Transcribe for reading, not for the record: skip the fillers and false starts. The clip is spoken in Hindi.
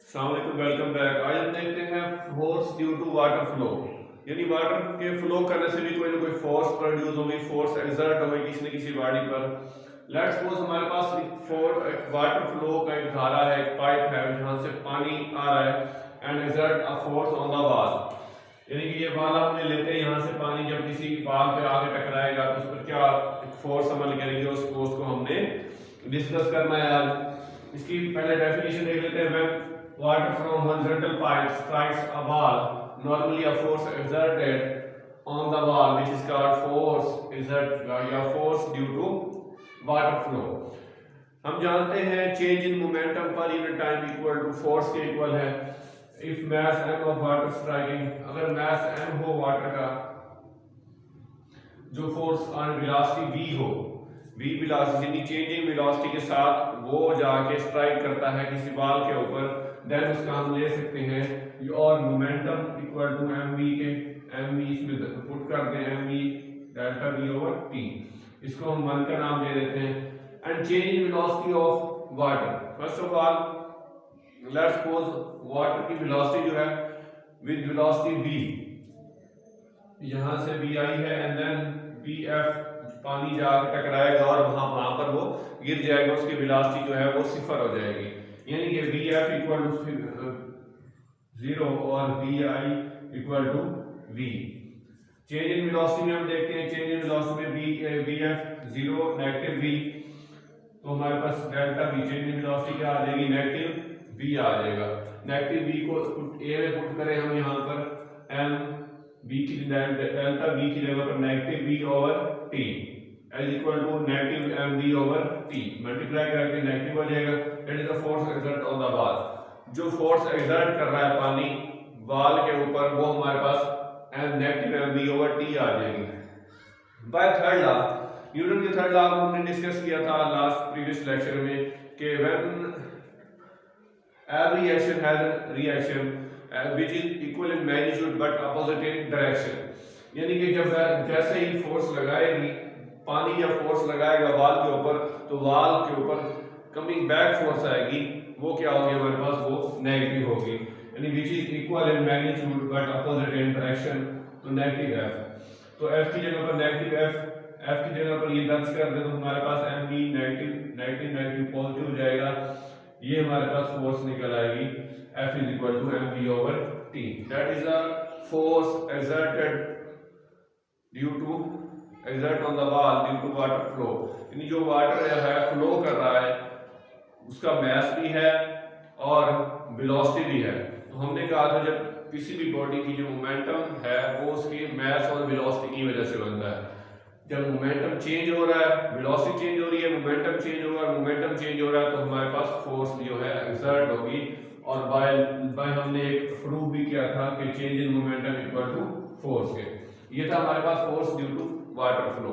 अस्सलाम वालेकुम, वेलकम बैक। आज हम देखते हैं force due to water flow, यानी वाटर के फ्लो करने से भी कोई ना कोई फोर्स प्रोड्यूस होगी, फोर्स एक्सर्ट होगी किसी न किसी बॉडी पर। लेट्स सपोज हमारे पास एक वाटर फ्लो का एक धारा है, एक पाइप है जहां से पानी आ रहा है and exert a force on the wall, यानी कि ये वाल हमने लेते हैं, यहाँ से पानी जब किसी वाल पे आके टकराएगा तो उस पर क्या फोर्स अमल करेंगे, उस फोर्स को हमने डिस्कस करना है आज। इसकी पहले डेफिनेशन देख लेते हैं। When water from horizontal pipe strikes a wall, normally a force exerted on the wall which is called force due to water flow। हम जानते हैं change in momentum per unit time equal to force के इक्वल है। If mass m of water striking, अगर मास m हो वाटर का, जो फोर्स ऑन वेलोसिटी v हो, v वेलोसिटी यानी चेंजिंग वेलोसिटी के साथ वो जाके स्ट्राइक करता है किसी बॉल के ऊपर, देन उसका हम ले सकते हैं और मोमेंटम इक्वल टू mv के, mv इसमें पुट करते हैं mv delta v over t, इसको हम 1 का नाम दे देते हैं। And change in velocity of water, first of all let's suppose water की वेलोसिटी जो है विद वेलोसिटी v, यहां से v आई है एंड देन vf, पानी जाकर टकराएगा और वहां पर वो गिर जाएगा, उसकी वेलोसिटी जो है वो 0 हो जाएगी, यानी कि vf इक्वल टू 0 और vi equal to v। Change in velocity में हम देखते हैं, चेंज इन वेलोसिटी में vf 0 नेगेटिव v, तो हमारे पास delta v, change in velocity क्या आ जाएगी, नेगेटिव v आ जाएगा। नेगेटिव v को a में पुट करें हम यहाँ पर m v की डेल्टा v की जगह पर negative v over t is equal to negative mv over t, multiply करके नेगेटिव हो जाएगा। That is the force exert on the wall, जो फोर्स एक्सर्ट कर रहा है पानी वॉल के ऊपर, वो हमारे पास नेगेटिव mv ओवर t आ जाएगी। बाय थर्ड लॉ, न्यूटन के थर्ड लॉ को हमने डिस्कस किया था लास्ट प्रीवियस लेक्चर में कि when every action has a reaction which is equal in magnitude but opposite in direction, यानी कि जब जैसे ही फोर्स लगाएगी पानी या फोर्स लगाएगा वाल के ऊपर, तो वाल के ऊपर कमिंग बैक फोर्स आएगी, वो क्या होगी हमारे पास, वो नेगेटिव होगी, यानी which is equal in magnitude but opposite in direction, तो नेगेटिव f। तो f की जगह पर नेगेटिव f की जगह पर ये दर्ज कर दे तो हमारे पास mv नेगेटिव पॉजिटिव हो जाएगा, ये हमारे पास फोर्स निकल आएगी F is equal to mv over t, that is the force exerted on the wall due to water flow, यानी जो वाटर है फ्लो कर रहा है उसका मास भी है और वेलोसिटी भी है। तो हमने कहा था जब किसी भी बॉडी की जो मोमेंटम है वो उसकी मास और वेलोसिटी की वजह से बनता है। जब मोमेंटम चेंज हो रहा है, वेलोसिटी चेंज हो रही है, मोमेंटम चेंज हो रहा है, मोमेंटम चेंज हो रहा है, तो हमारे पास फोर्स जो है एक्सर्ट होगी। और बाय हमने एक प्रूव भी किया था कि change in momentum equal to force के, ये था हमारे पास force due to water flow.